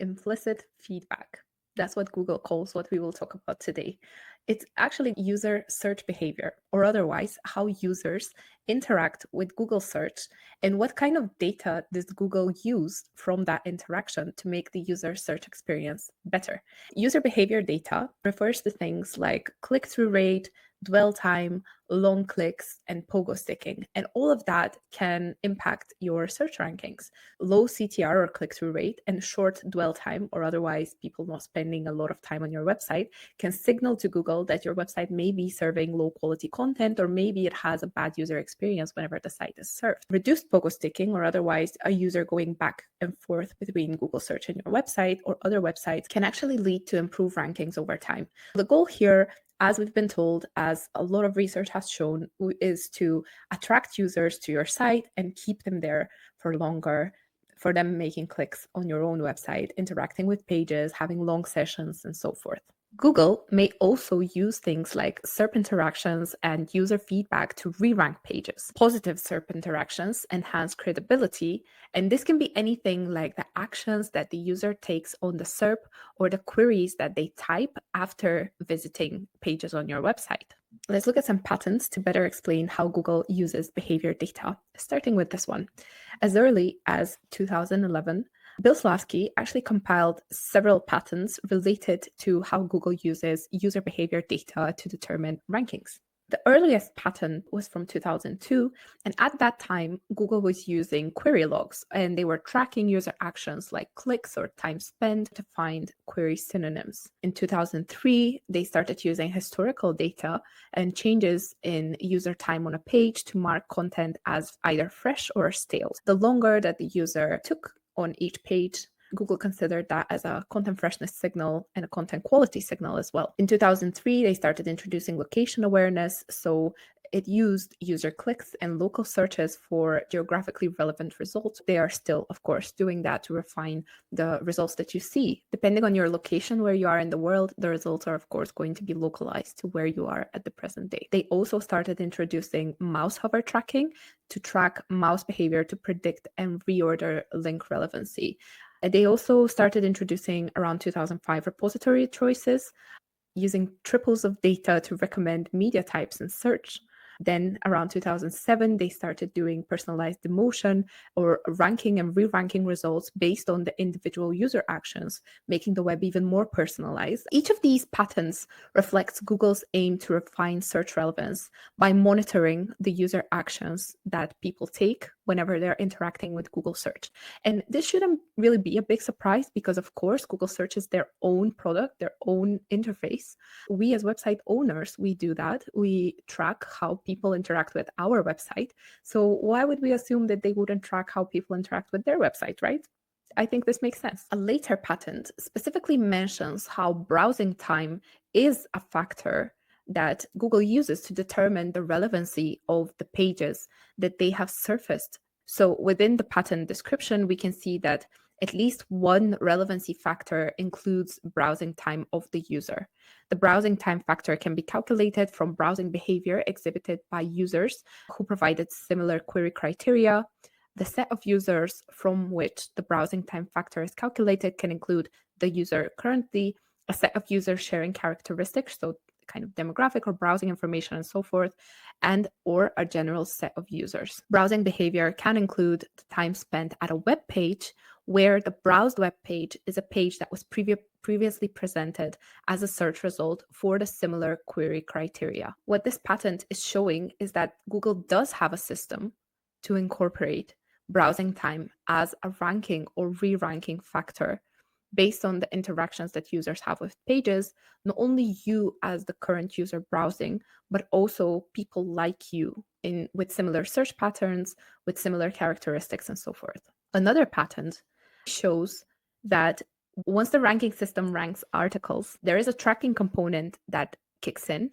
implicit feedback. That's what Google calls what we will talk about today. It's actually user search behavior, or otherwise, how users interact with Google search and what kind of data does Google use from that interaction to make the user search experience better. User behavior data refers to things like click-through rate, dwell time, long clicks, and pogo sticking. And all of that can impact your search rankings. Low CTR or click-through rate and short dwell time, or otherwise people not spending a lot of time on your website, can signal to Google that your website may be serving low quality content, or maybe it has a bad user experience whenever the site is served. Reduced pogo sticking, or otherwise a user going back and forth between Google search and your website or other websites, can actually lead to improved rankings over time. The goal here, as we've been told, as a lot of research has shown, is to attract users to your site and keep them there for longer, for them making clicks on your own website, interacting with pages, having long sessions, and so forth. Google may also use things like SERP interactions and user feedback to re-rank pages. Positive SERP interactions enhance credibility, and this can be anything like the actions that the user takes on the SERP or the queries that they type after visiting pages on your website. Let's look at some patterns to better explain how Google uses behavior data, starting with this one. As early as 2011, Bill Slawski actually compiled several patterns related to how Google uses user behavior data to determine rankings. The earliest pattern was from 2002, and at that time, Google was using query logs, and they were tracking user actions like clicks or time spent to find query synonyms. In 2003, they started using historical data and changes in user time on a page to mark content as either fresh or stale. The longer that the user took on each page, Google considered that as a content freshness signal and a content quality signal as well. In 2003, they started introducing location awareness, so it used user clicks and local searches for geographically relevant results. They are still, of course, doing that to refine the results that you see. Depending on your location, where you are in the world, the results are, of course, going to be localized to where you are at the present day. They also started introducing mouse hover tracking to track mouse behavior to predict and reorder link relevancy. They also started introducing around 2005 repository choices, using triples of data to recommend media types in search. Then around 2007, they started doing personalized demotion or ranking and re-ranking results based on the individual user actions, making the web even more personalized. Each of these patterns reflects Google's aim to refine search relevance by monitoring the user actions that people take whenever they're interacting with Google search. And this shouldn't really be a big surprise because, of course, Google search is their own product, their own interface. We as website owners, we do that. We track how people interact with our website. So why would we assume that they wouldn't track how people interact with their website, right? I think this makes sense. A later patent specifically mentions how browsing time is a factor that Google uses to determine the relevancy of the pages that they have surfaced. So within the patent description, we can see that at least one relevancy factor includes browsing time of the user. The browsing time factor can be calculated from browsing behavior exhibited by users who provided similar query criteria. The set of users from which the browsing time factor is calculated can include the user currently, a set of users sharing characteristics, so kind of demographic or browsing information and so forth, and or a general set of users. Browsing behavior can include the time spent at a web page where the browsed web page is a page that was previously presented as a search result for the similar query criteria. What this patent is showing is that Google does have a system to incorporate browsing time as a ranking or re-ranking factor based on the interactions that users have with pages, not only you as the current user browsing, but also people like you with similar search patterns, with similar characteristics, and so forth. Another patent shows that once the ranking system ranks articles, there is a tracking component that kicks in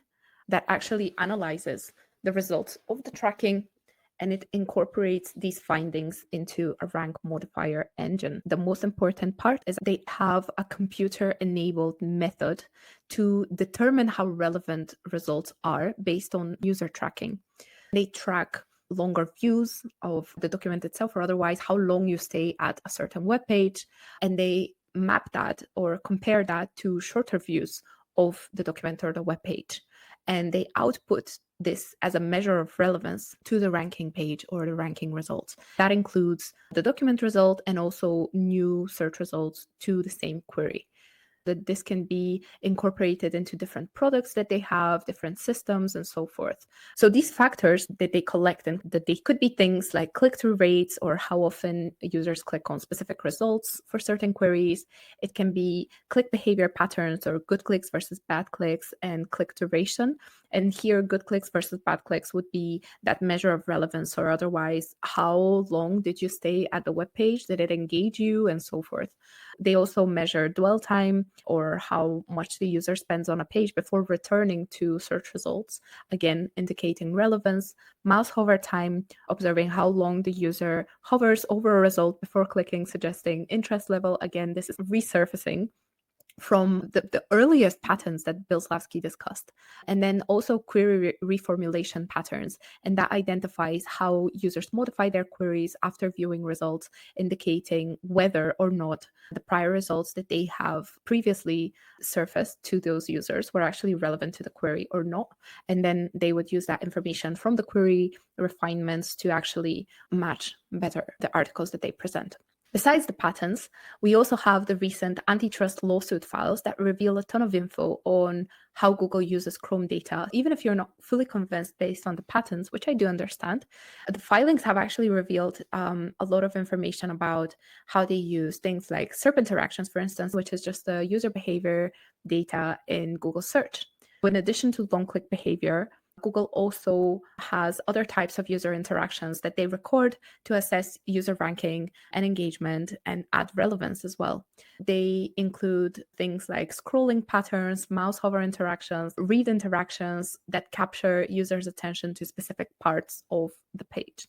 that actually analyzes the results of the tracking, and it incorporates these findings into a rank modifier engine. The most important part is they have a computer-enabled method to determine how relevant results are based on user tracking. They track longer views of the document itself, or otherwise how long you stay at a certain web page, and they map that or compare that to shorter views of the document or the web page. And they output this as a measure of relevance to the ranking page or the ranking results. That includes the document result and also new search results to the same query. That this can be incorporated into different products that they have, different systems, and so forth. So these factors that they collect, and that they could be things like click-through rates or how often users click on specific results for certain queries. It can be click behavior patterns or good clicks versus bad clicks, and click duration. And here, good clicks versus bad clicks would be that measure of relevance, or otherwise, how long did you stay at the web page? Did it engage you? And so forth. They also measure dwell time, or how much the user spends on a page before returning to search results, again, indicating relevance. Mouse hover time, observing how long the user hovers over a result before clicking, suggesting interest level. Again, this is resurfacing from the earliest patterns that Bill Slavsky discussed. And then also query reformulation patterns. And that identifies how users modify their queries after viewing results, indicating whether or not the prior results that they have previously surfaced to those users were actually relevant to the query or not. And then they would use that information from the query refinements to actually match better the articles that they present. Besides the patents, we also have the recent antitrust lawsuit files that reveal a ton of info on how Google uses Chrome data. Even if you're not fully convinced based on the patents, which I do understand, the filings have actually revealed a lot of information about how they use things like SERP interactions, for instance, which is just the user behavior data in Google search. In addition to long click behavior, Google also has other types of user interactions that they record to assess user ranking and engagement and add relevance as well. They include things like scrolling patterns, mouse hover interactions, read interactions that capture users' attention to specific parts of the page.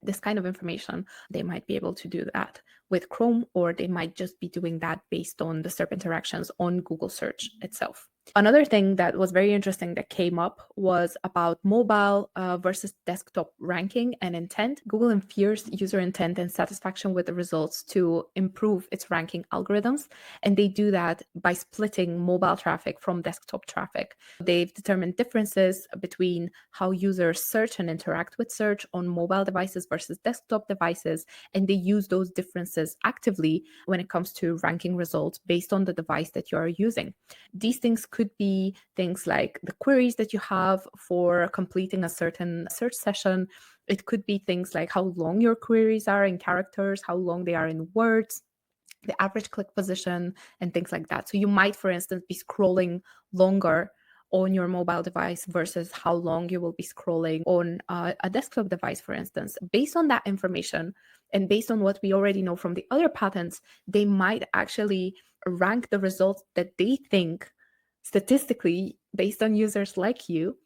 This kind of information, they might be able to do that with Chrome, or they might just be doing that based on the SERP interactions on Google search itself. Another thing that was very interesting that came up was about mobile versus desktop ranking and intent. Google infers user intent and satisfaction with the results to improve its ranking algorithms, and they do that by splitting mobile traffic from desktop traffic. They've determined differences between how users search and interact with search on mobile devices versus desktop devices, and they use those differences actively when it comes to ranking results based on the device that you are using. These things could be things like the queries that you have for completing a certain search session. It could be things like how long your queries are in characters, how long they are in words, the average click position, and things like that. So you might, for instance, be scrolling longer on your mobile device versus how long you will be scrolling on a desktop device, for instance. Based on that information and based on what we already know from the other patents, they might actually rank the results that they think statistically, based on users like you,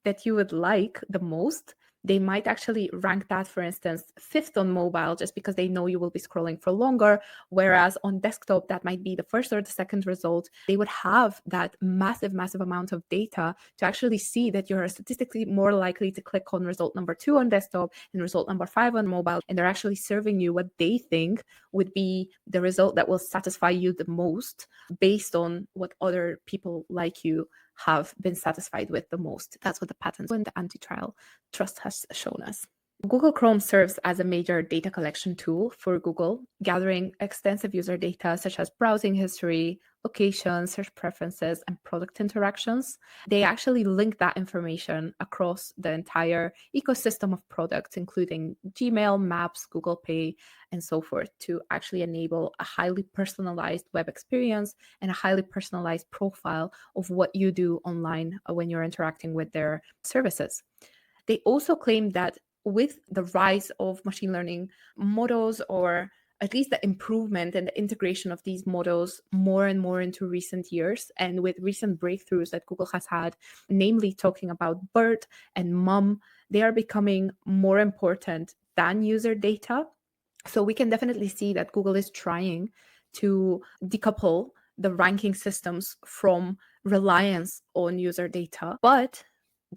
that you would like the most. They might actually rank that, for instance, fifth on mobile, just because they know you will be scrolling for longer. Whereas on desktop, that might be the first or the second result. They would have that massive amount of data to actually see that you're statistically more likely to click on result number 2 on desktop and result number 5 on mobile. And they're actually serving you what they think would be the result that will satisfy you the most based on what other people like you have been satisfied with the most. That's what the patents and the antitrust has shown us. Google Chrome serves as a major data collection tool for Google, gathering extensive user data such as browsing history, location, search preferences, and product interactions. They actually link that information across the entire ecosystem of products, including Gmail, Maps, Google Pay, and so forth, to actually enable a highly personalized web experience and a highly personalized profile of what you do online when you're interacting with their services. They also claim that with the rise of machine learning models, or at least the improvement and the integration of these models more and more into recent years, and with recent breakthroughs that Google has had, namely talking about BERT and MUM, they are becoming more important than user data. So we can definitely see that Google is trying to decouple the ranking systems from reliance on user data, but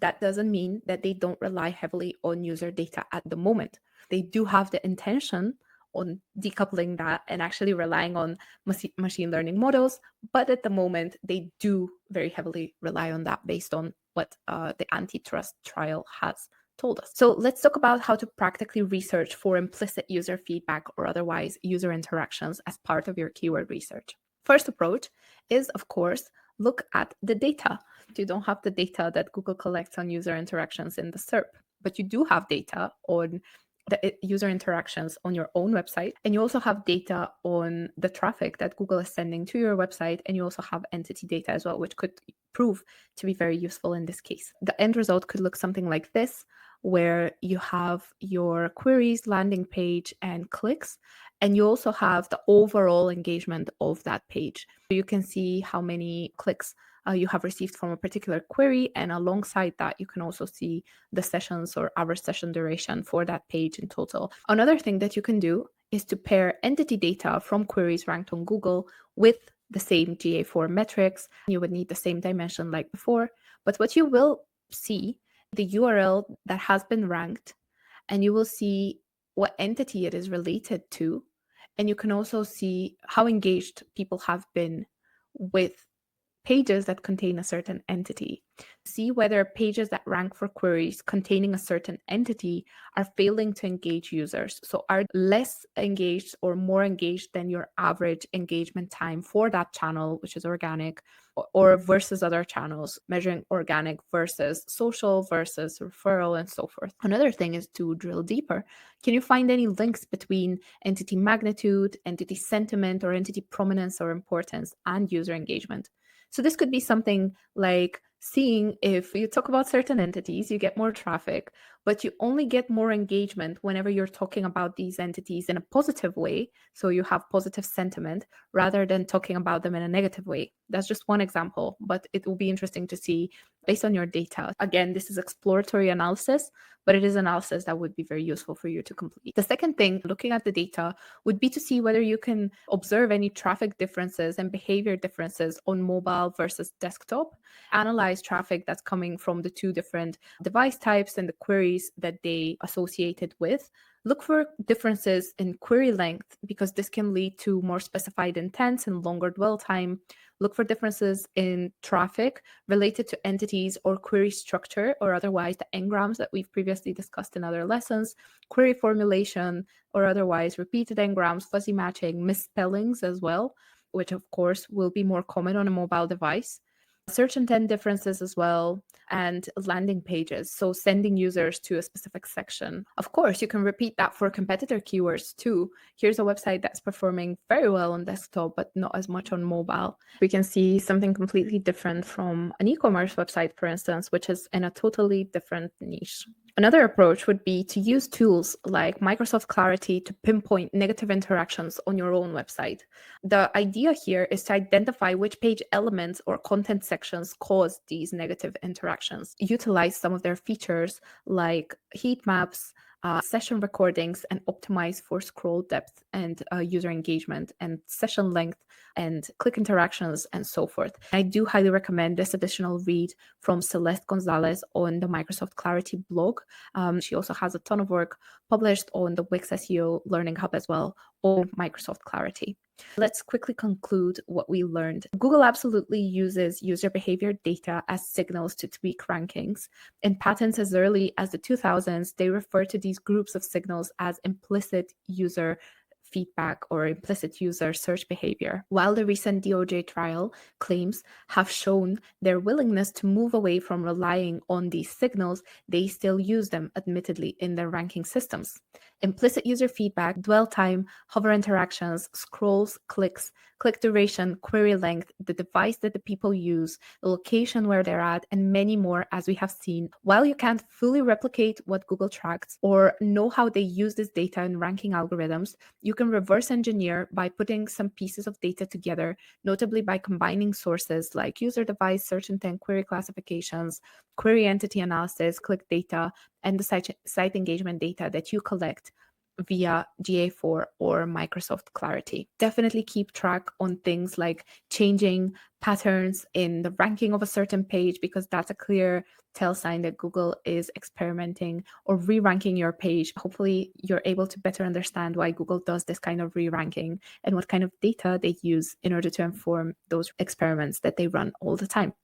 that doesn't mean that they don't rely heavily on user data at the moment. They do have the intention on decoupling that and actually relying on machine learning models. But at the moment, they do very heavily rely on that based on what the antitrust trial has told us. So let's talk about how to practically research for implicit user feedback or otherwise user interactions as part of your keyword research. First approach is, of course, look at the data. You don't have the data that Google collects on user interactions in the SERP, but you do have data on the user interactions on your own website. And you also have data on the traffic that Google is sending to your website. And you also have entity data as well, which could prove to be very useful in this case. The end result could look something like this, where you have your queries, landing page, and clicks. And you also have the overall engagement of that page. You can see how many clicks you have received from a particular query. And alongside that, you can also see the sessions or average session duration for that page in total. Another thing that you can do is to pair entity data from queries ranked on Google with the same GA4 metrics. You would need the same dimension like before. But what you will see, the URL that has been ranked, and you will see what entity it is related to. And you can also see how engaged people have been with pages that contain a certain entity. See whether pages that rank for queries containing a certain entity are failing to engage users. So are less engaged or more engaged than your average engagement time for that channel, which is organic, or versus other channels, measuring organic versus social versus referral and so forth. Another thing is to drill deeper. Can you find any links between entity magnitude, entity sentiment, or entity prominence or importance and user engagement? So this could be something like seeing if you talk about certain entities, you get more traffic, but you only get more engagement whenever you're talking about these entities in a positive way. So you have positive sentiment rather than talking about them in a negative way. That's just one example, but it will be interesting to see based on your data. Again, this is exploratory analysis, but it is analysis that would be very useful for you to complete. The second thing, looking at the data, would be to see whether you can observe any traffic differences and behavior differences on mobile versus desktop. Analyze traffic that's coming from the two different device types and the queries that they associated with. Look for differences in query length because this can lead to more specified intents and longer dwell time. Look for differences in traffic related to entities or query structure or otherwise the n-grams that we've previously discussed in other lessons, query formulation or otherwise repeated n-grams, fuzzy matching, misspellings as well, which of course will be more common on a mobile device. Search intent differences as well, and landing pages, so sending users to a specific section. Of course, you can repeat that for competitor keywords too. Here's a website that's performing very well on desktop, but not as much on mobile. We can see something completely different from an e-commerce website, for instance, which is in a totally different niche. Another approach would be to use tools like Microsoft Clarity to pinpoint negative interactions on your own website. The idea here is to identify which page elements or content sections cause these negative interactions. Utilize some of their features like heat maps, session recordings, and optimize for scroll depth and user engagement and session length and click interactions and so forth. I do highly recommend this additional read from Celeste Gonzalez on the Microsoft Clarity blog. She also has a ton of work published on the Wix SEO Learning Hub as well on Microsoft Clarity. Let's quickly conclude what we learned. Google absolutely uses user behavior data as signals to tweak rankings. In patents as early as the 2000s, they refer to these groups of signals as implicit user feedback or implicit user search behavior. While the recent DOJ trial claims have shown their willingness to move away from relying on these signals, they still use them, admittedly, in their ranking systems. Implicit user feedback, dwell time, hover interactions, scrolls, clicks, click duration, query length, the device that the people use, the location where they're at, and many more, as we have seen. While you can't fully replicate what Google tracks or know how they use this data in ranking algorithms, you can reverse engineer by putting some pieces of data together, notably by combining sources like user device, search intent, query classifications, query entity analysis, click data, and the site engagement data that you collect via GA4 or Microsoft Clarity. Definitely keep track on things like changing patterns in the ranking of a certain page, because that's a clear tell sign that Google is experimenting or re-ranking your page. Hopefully you're able to better understand why Google does this kind of re-ranking and what kind of data they use in order to inform those experiments that they run all the time.